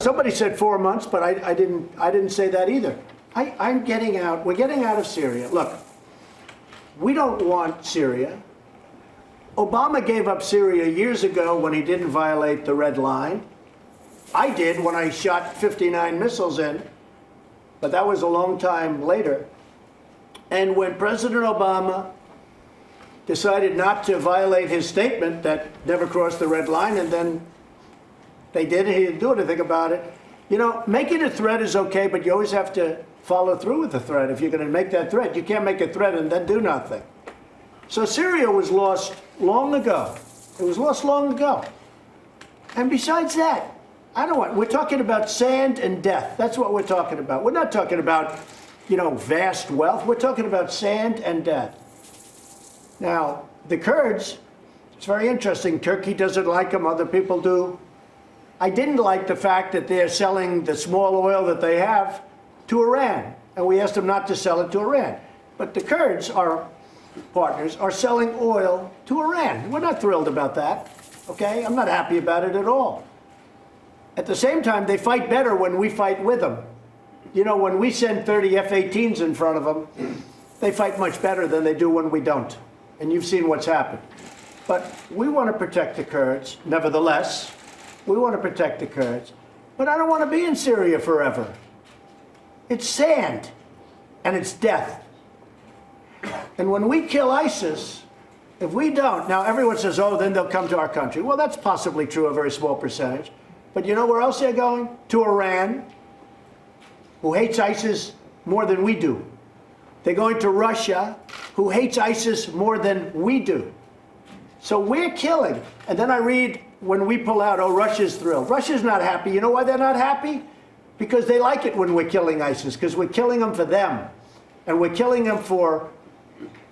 Somebody said 4 months, but I didn't say that either. We're getting out of Syria. Look, we don't want Syria. Obama gave up Syria years ago when he didn't violate the red line. I did when I shot 59 missiles in, but that was a long time later. And when President Obama decided not to violate his statement that never crossed the red line, and then they did it, he didn't do anything about it. You know, making a threat is okay, but you always have to follow through with the threat. If you're going to make that threat, you can't make a threat and then do nothing. So Syria was lost long ago. It was lost long ago. And besides that, I don't want, we're talking about sand and death. That's what we're talking about. We're not talking about, you know, vast wealth. We're talking about sand and death. Now, the Kurds, it's very interesting. Turkey doesn't like them, other people do. I didn't like the fact that they're selling the small oil that they have to Iran, and we asked them not to sell it to Iran. But the Kurds, our partners, are selling oil to Iran. We're not thrilled about that, okay? I'm not happy about it at all. At the same time, they fight better when we fight with them. You know, when we send 30 F-18s in front of them, they fight much better than they do when we don't. And you've seen what's happened. But we want to protect the Kurds, nevertheless. We want to protect the Kurds, but I don't want to be in Syria forever. It's sand, and it's death. And when we kill ISIS, if we don't, now everyone says, oh, then they'll come to our country. Well, that's possibly true, a very small percentage. But you know where else they're going? To Iran, who hates ISIS more than we do. They're going to Russia, who hates ISIS more than we do. So we're killing. And then I read, when we pull out, oh, Russia's thrilled. Russia's not happy. You know why they're not happy? Because they like it when we're killing ISIS, because we're killing them for them. And we're killing them for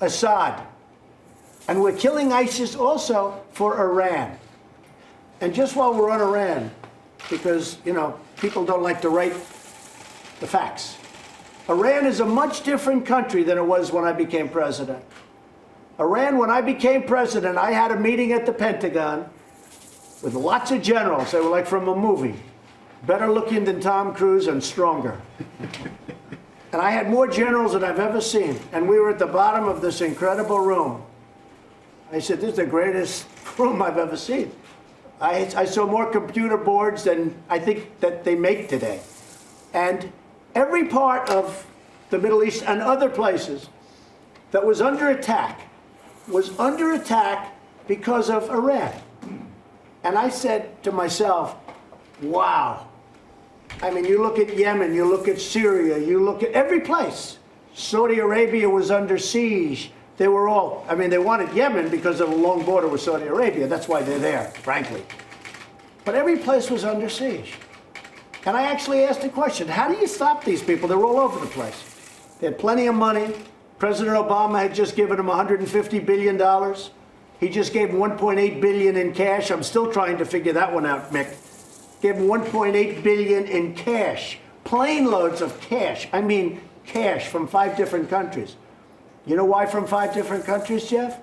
Assad. And we're killing ISIS also for Iran. And just while we're on Iran, because, you know, people don't like to write the facts. Iran is a much different country than it was when I became president. Iran, when I became president, I had a meeting at the Pentagon with lots of generals. They were like from a movie, better looking than Tom Cruise and stronger. And I had more generals than I've ever seen. And we were at the bottom of this incredible room. I said, this is the greatest room I've ever seen. I saw more computer boards than I think that they make today. And every part of the Middle East and other places that was under attack because of Iran. And I said to myself, wow. I mean, you look at Yemen, you look at Syria, you look at every place. Saudi Arabia was under siege. They were all, I mean, they wanted Yemen because of a long border with Saudi Arabia. That's why they're there, frankly. But every place was under siege. And I actually asked the question, how do you stop these people? They're all over the place. They had plenty of money. President Obama had just given them $150 billion. He just gave $1.8 billion in cash. I'm still trying to figure that one out, Mick. Gave $1.8 billion in cash. Plane loads of cash. I mean, cash from 5 different countries. You know why from 5 different countries, Jeff?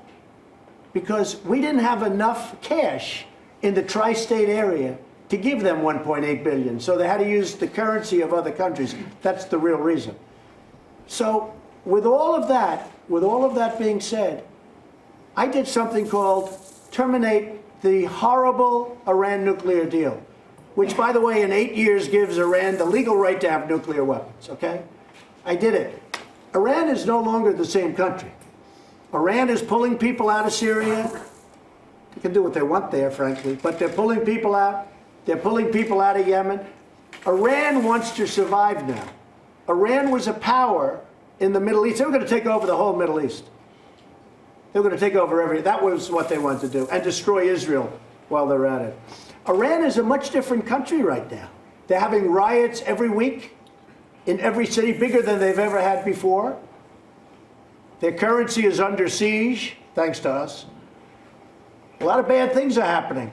Because we didn't have enough cash in the tri-state area to give them $1.8 billion. So they had to use the currency of other countries. That's the real reason. So with all of that being said, I did something called terminate the horrible Iran nuclear deal, which, by the way, in 8 years gives Iran the legal right to have nuclear weapons, okay? I did it. Iran is no longer the same country. Iran is pulling people out of Syria. They can do what they want there, frankly, but they're pulling people out. They're pulling people out of Yemen. Iran wants to survive now. Iran was a power in the Middle East. They were going to take over the whole Middle East. They were going to take over everything. That was what they wanted to do, and destroy Israel while they're at it. Iran is a much different country right now. They're having riots every week in every city, bigger than they've ever had before. Their currency is under siege, thanks to us. A lot of bad things are happening.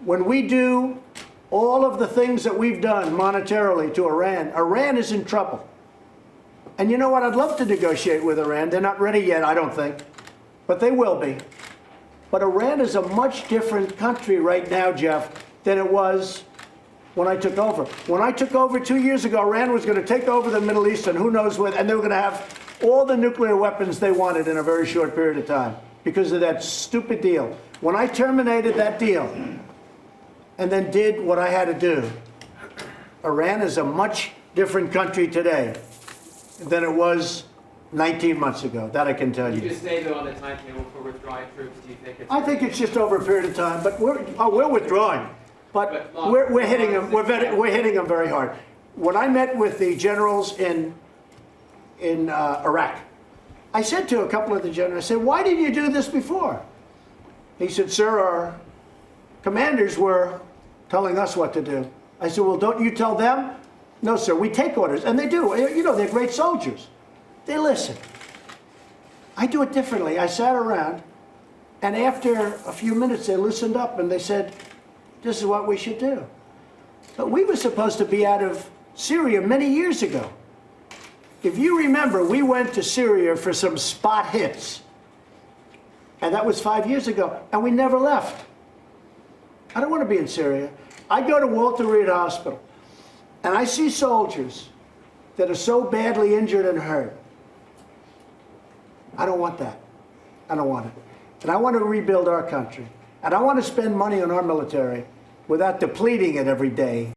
When we do all of the things that we've done monetarily to Iran, Iran is in trouble. And you know what? I'd love to negotiate with Iran. They're not ready yet, I don't think. But they will be. But Iran is a much different country right now, Jeff, than it was when I took over. When I took over 2 years ago, Iran was going to take over the Middle East and who knows what, and they were going to have all the nuclear weapons they wanted in a very short period of time because of that stupid deal. When I terminated that deal and then did what I had to do, Iran is a much different country today than it was 19 months ago. That I can tell you. You just say, though, on the timetable for withdrawing troops, do you think it's... I think it's just over a period of time, but we're withdrawing. But we're hitting them. We're hitting them very hard. When I met with the generals in Iraq, I said to a couple of the generals, I said, "Why didn't you do this before?" He said, "Sir, our commanders were telling us what to do." I said, "Well, don't you tell them?" "No, sir, we take orders." And they do. You know, they're great soldiers. They listen. I do it differently. I sat around, and after a few minutes, they listened up, and they said, "This is what we should do." But we were supposed to be out of Syria many years ago. If you remember, we went to Syria for some spot hits. And that was 5 years ago, and we never left. I don't want to be in Syria. I go to Walter Reed Hospital, and I see soldiers that are so badly injured and hurt. I don't want that. I don't want it. And I want to rebuild our country. And I want to spend money on our military without depleting it every day.